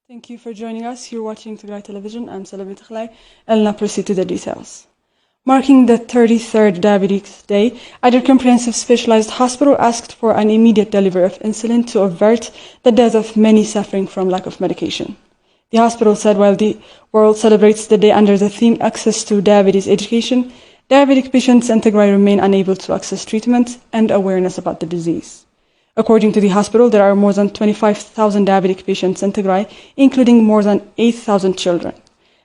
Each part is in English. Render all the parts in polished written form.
Thank you for joining us. You're watching Tigrai television. I'm Tigrai, and now proceed to the details. Marking the 33rd Diabetes Day, Eider Comprehensive Specialized Hospital asked for an immediate delivery of insulin to avert the death of many suffering from lack of medication. The hospital said while the world celebrates the day under the theme Access to Diabetes Education, diabetic patients in Tigray remain unable to access treatment and awareness about the disease. According to the hospital, there are more than 25,000 diabetic patients in Tigray, including more than 8,000 children.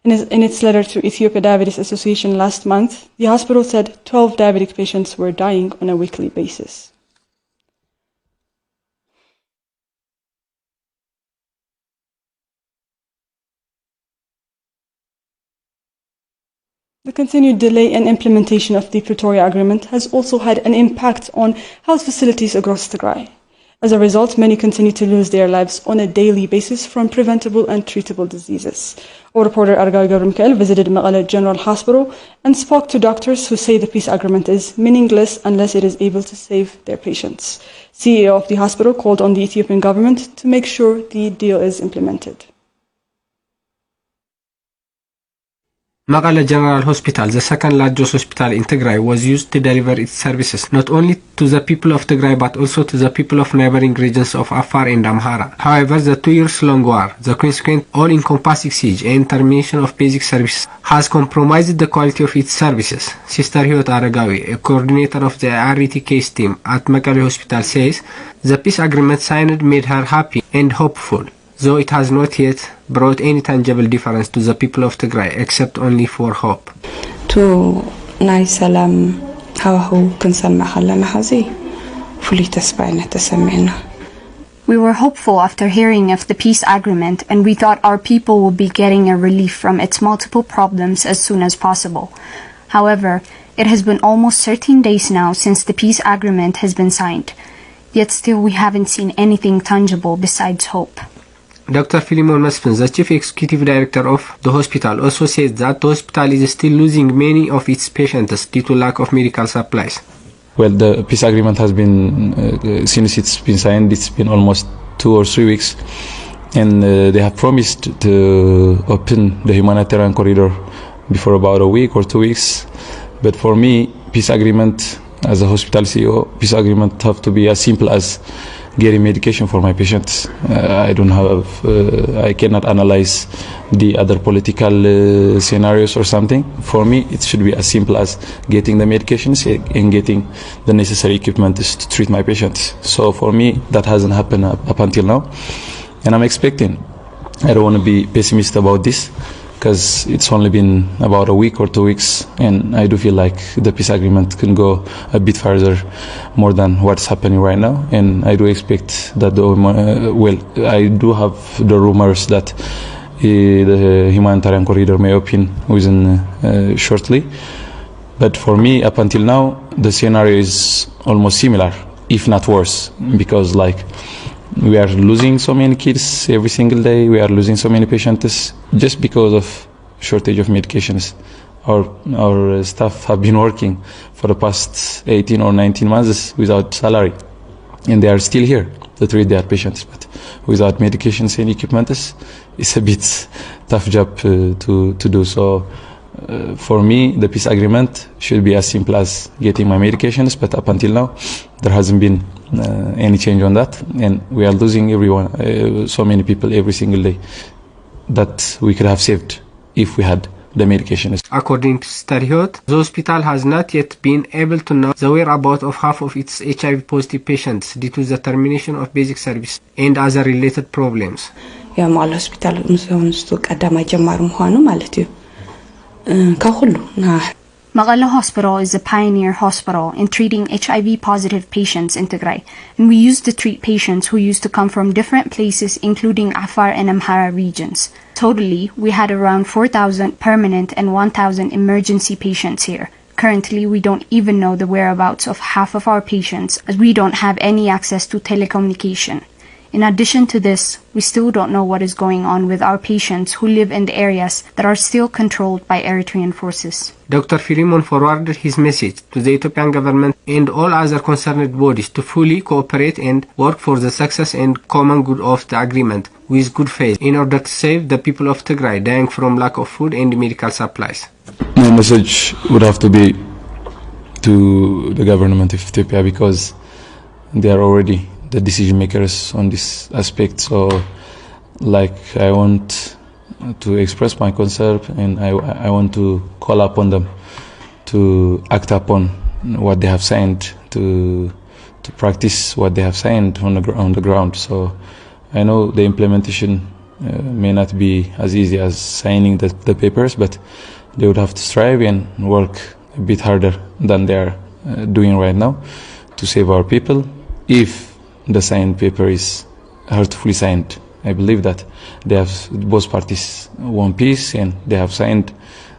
In its letter to Ethiopia Diabetes Association last month, the hospital said 12 diabetic patients were dying on a weekly basis. The continued delay in implementation of the Pretoria Agreement has also had an impact on health facilities across Tigray. As a result, many continue to lose their lives on a daily basis from preventable and treatable diseases. Our reporter Argawi Gabrumkel visited Mekelle General Hospital and spoke to doctors who say the peace agreement is meaningless unless it is able to save their patients. CEO of the hospital called on the Ethiopian government to make sure the deal is implemented. Mekelle General Hospital, the second largest hospital in Tigray, was used to deliver its services not only to the people of Tigray but also to the people of neighboring regions of Afar and Amhara. However, the 2-year-long war, the consequent all-encompassing siege and termination of basic services has compromised the quality of its services. Sister Hiot Aragawi, a coordinator of the RT case team at Mekelle Hospital, says the peace agreement signed made her happy and hopeful, though it has not yet brought any tangible difference to the people of Tigray, except only for hope. To ናይ ሰላም ሃዋህው ክንሰምዕ ከለና ሕዚ ፍሉይ ተስፋይነት ተሰሚዕና. We were hopeful after hearing of the peace agreement, and we thought our people would be getting a relief from its multiple problems as soon as possible. However, it has been almost 13 days now since the peace agreement has been signed. Yet still we haven't seen anything tangible besides hope. Dr. Philemon Mesfin, the chief executive director of the hospital, also says that the hospital is still losing many of its patients due to lack of medical supplies. Well, the peace agreement has been, since it's been signed, it's been almost 2 or 3 weeks. And they have promised to open the humanitarian corridor before about a week or 2 weeks. But for me, peace agreement, as a hospital CEO, peace agreement have to be as simple as getting medication for my patients. I cannot analyze the other political scenarios or something. For me, it should be as simple as getting the medications and getting the necessary equipment to treat my patients. So for me, that hasn't happened up until now. And I'm expecting, I don't want to be pessimist about this, because it's only been about a week or 2 weeks, and I do feel like the peace agreement can go a bit further, more than what's happening right now. And I do expect that I do have the rumors that the humanitarian corridor may open within shortly. But for me, up until now, the scenario is almost similar, if not worse, because we are losing so many kids every single day. We are losing so many patients just because of shortage of medications. Our staff have been working for the past 18 or 19 months without salary, and they are still here to treat their patients. But without medications and equipment, it's a bit tough job to do. So for me, the peace agreement should be as simple as getting my medications. But up until now, there hasn't been any change on that, and we are losing so many people every single day that we could have saved if we had the medication. According to Sister Hiot, the hospital has not yet been able to know the whereabouts of half of its HIV positive patients due to the termination of basic service and other related problems. የመቀለ ሆስፒታል ምስውንስቱ ቀዳማይ ጀማሩ ምዃኑ ማለት እዩ ካብ ሁሉ Mekelle Hospital is a pioneer hospital in treating HIV-positive patients in Tigray, and we used to treat patients who used to come from different places, including Afar and Amhara regions. Totally, we had around 4,000 permanent and 1,000 emergency patients here. Currently, we don't even know the whereabouts of half of our patients, as we don't have any access to telecommunication. In addition to this, we still don't know what is going on with our patients who live in the areas that are still controlled by Eritrean forces. Dr. Filimon forwarded his message to the Ethiopian government and all other concerned bodies to fully cooperate and work for the success and common good of the agreement with good faith in order to save the people of Tigray dying from lack of food and medical supplies. My message would have to be to the government of Ethiopia, because they are already the decision makers on this aspect. So, I want to express my concern, and I want to call upon them to act upon what they have signed, to practice what they have signed on the ground. So I know the implementation may not be as easy as signing the papers, but they would have to strive and work a bit harder than they are doing right now to save our people. If the signed paper is hurtfully signed, I believe that both parties want peace, and they have signed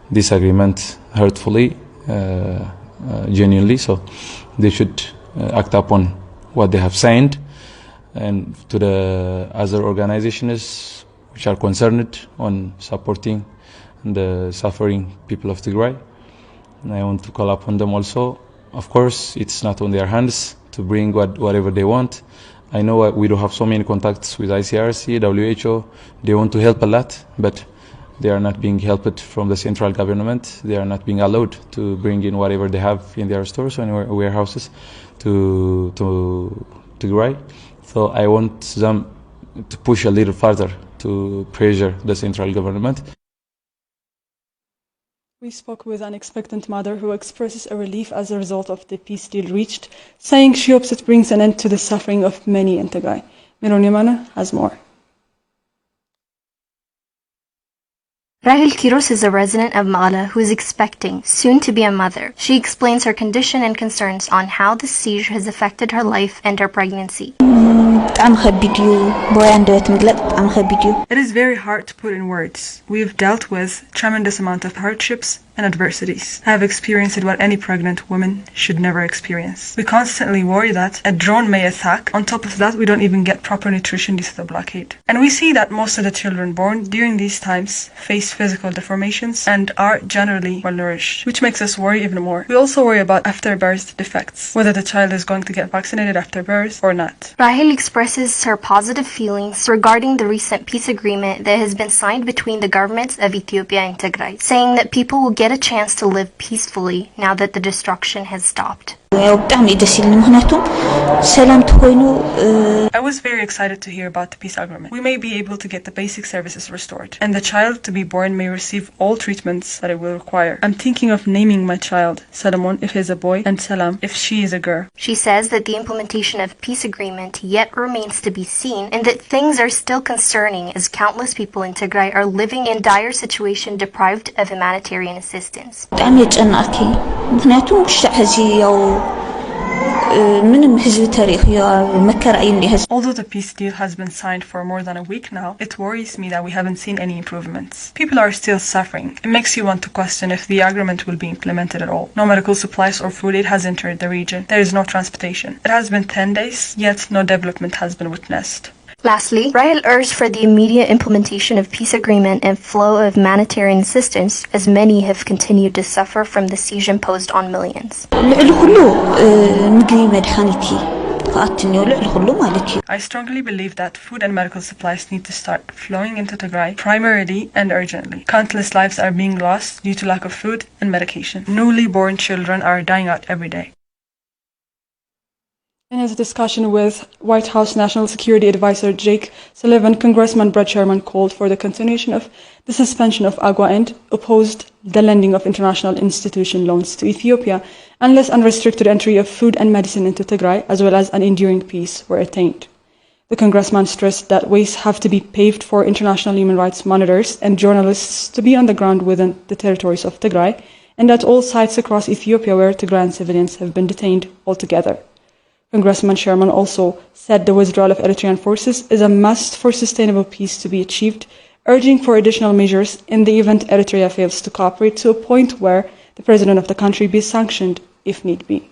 this agreement hurtfully, genuinely. So they should act upon what they have signed. And to the other organizations which are concerned on supporting the suffering people of Tigray, I want to call upon them also. Of course, it's not on their hands to bring whatever they want. I know we do have so many contacts with ICRC, WHO. They want to help a lot, but they are not being helped from the central government. They are not being allowed to bring in whatever they have in their stores and warehouses to Tigray. So I want them to push a little further to pressure the central government. We spoke with an expectant mother who expresses a relief as a result of the peace deal reached, saying she hopes it brings an end to the suffering of many in Tigray. Miron Yamana has more. Rahel Kiros is a resident of Mala who is expecting, soon to be a mother. She explains her condition and concerns on how the siege has affected her life and her pregnancy. It is very hard to put in words. We have dealt with tremendous amount of hardships and adversities. I have experienced what any pregnant woman should never experience. We constantly worry that a drone may attack. On top of that, we don't even get proper nutrition due to the blockade. And we see that most of the children born during these times face physical deformations and are generally malnourished, which makes us worry even more. We also worry about after-birth defects, whether the child is going to get vaccinated after birth or not. Rahel expresses her positive feelings regarding the recent peace agreement that has been signed between the governments of Ethiopia and Tigray, saying that people will get a chance to live peacefully now that the destruction has stopped. I was very excited to hear about the peace agreement. We may be able to get the basic services restored, and the child to be born may receive all treatments that it will require. I'm thinking of naming my child Solomon if he's a boy, and Salam if she is a girl. She says that the implementation of peace agreement yet remains to be seen, and that things are still concerning as countless people in Tigray are living in dire situation deprived of humanitarian assistance. Although the peace deal has been signed for more than a week now, it worries me that we haven't seen any improvements. People are still suffering. It makes you want to question if the agreement will be implemented at all. No medical supplies or food aid has entered the region. There is no transportation. It has been 10 days, yet no development has been witnessed. Lastly, Rahel urged for the immediate implementation of peace agreement and flow of humanitarian assistance, as many have continued to suffer from the siege imposed on millions. I strongly believe that food and medical supplies need to start flowing into Tigray primarily and urgently. Countless lives are being lost due to lack of food and medication. Newly born children are dying out every day. In his discussion with White House National Security Advisor Jake Sullivan, Congressman Brad Sherman called for the continuation of the suspension of AGWA and opposed the lending of international institution loans to Ethiopia unless unrestricted entry of food and medicine into Tigray, as well as an enduring peace, were attained. The congressman stressed that ways have to be paved for international human rights monitors and journalists to be on the ground within the territories of Tigray, and at all sites across Ethiopia where Tigrayan civilians have been detained altogether. Congressman Sherman also said the withdrawal of Eritrean forces is a must for sustainable peace to be achieved, urging for additional measures in the event Eritrea fails to cooperate to a point where the president of the country be sanctioned if need be.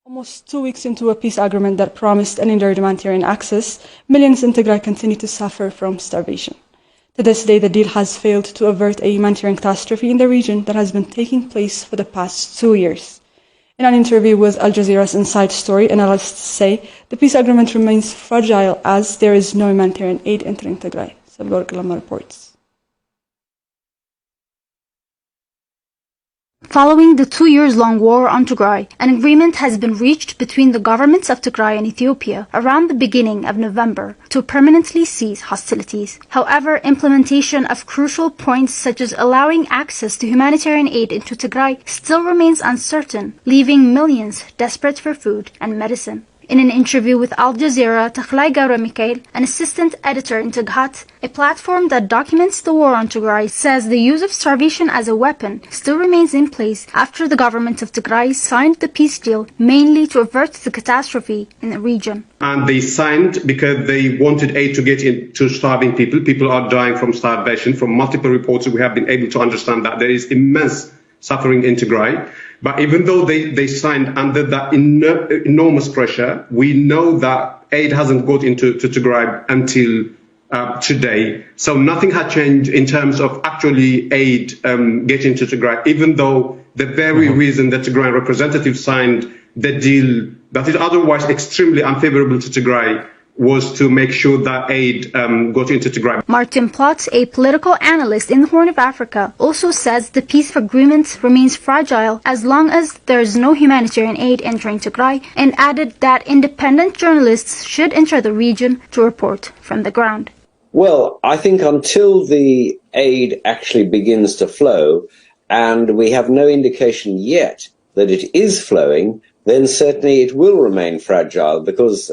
Almost 2 weeks into a peace agreement that promised uninterrupted humanitarian access, millions in Tigray continue to suffer from starvation. To this day, the deal has failed to avert a humanitarian catastrophe in the region that has been taking place for the past 2 years. In an interview with Al Jazeera's Inside Story, analysts say the peace agreement remains fragile as there is no humanitarian aid entering Tigray. Sabor Kalama reports. Following the 2 years long war on Tigray, an agreement has been reached between the governments of Tigray and Ethiopia around the beginning of November to permanently cease hostilities. However, implementation of crucial points such as allowing access to humanitarian aid into Tigray still remains uncertain, leaving millions desperate for food and medicine. In an interview with Al Jazeera, Tigrai Gaura Mikhail, an assistant editor in Tighat, a platform that documents the war on Tigray, says the use of starvation as a weapon still remains in place after the government of Tigray signed the peace deal mainly to avert the catastrophe in the region. And they signed because they wanted aid to get into starving people. People are dying from starvation. From multiple reports, we have been able to understand that there is immense suffering in Tigray. But even though they signed under that enormous pressure, we know that aid hasn't got into Tigray until today. So nothing had changed in terms of actually aid getting to Tigray, even though the very reason that Tigray representatives signed the deal that is otherwise extremely unfavorable to Tigray was to make sure that aid got into Tigray. Martin Plotz, a political analyst in the Horn of Africa, also says the peace agreement remains fragile as long as there is no humanitarian aid entering Tigray, and added that independent journalists should enter the region to report from the ground. Well, I think until the aid actually begins to flow, and we have no indication yet that it is flowing, then certainly it will remain fragile because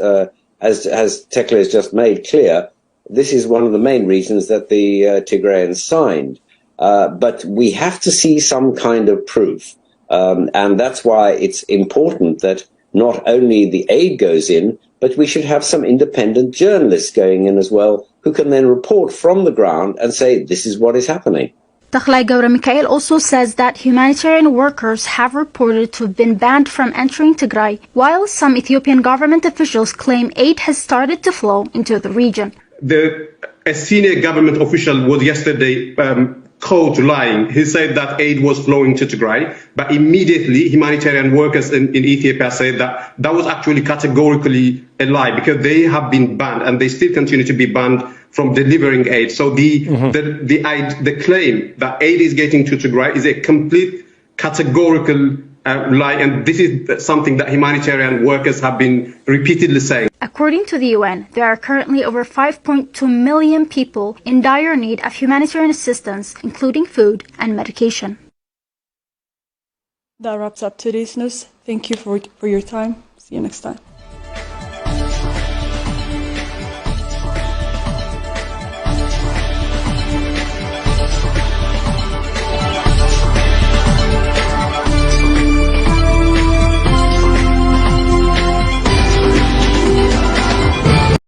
as Tekle has just made clear, this is one of the main reasons that the Tigrayans signed. But we have to see some kind of proof. And that's why it's important that not only the aid goes in, but we should have some independent journalists going in as well, who can then report from the ground and say, this is what is happening. Tigrai Gaura Mikhail also says that humanitarian workers have reported to have been banned from entering Tigray, while some Ethiopian government officials claim aid has started to flow into the region. A senior government official was yesterday caught lying. He said that aid was flowing to Tigray, but immediately humanitarian workers in Ethiopia said that that was actually categorically a lie because they have been banned and they still continue to be banned from delivering aid. So the claim that aid is getting to Tigray is a complete categorical lie, and this is something that humanitarian workers have been repeatedly saying. According to the UN, there are currently over 5.2 million people in dire need of humanitarian assistance, including food and medication. That wraps up today's news. Thank you for your time. See you next time.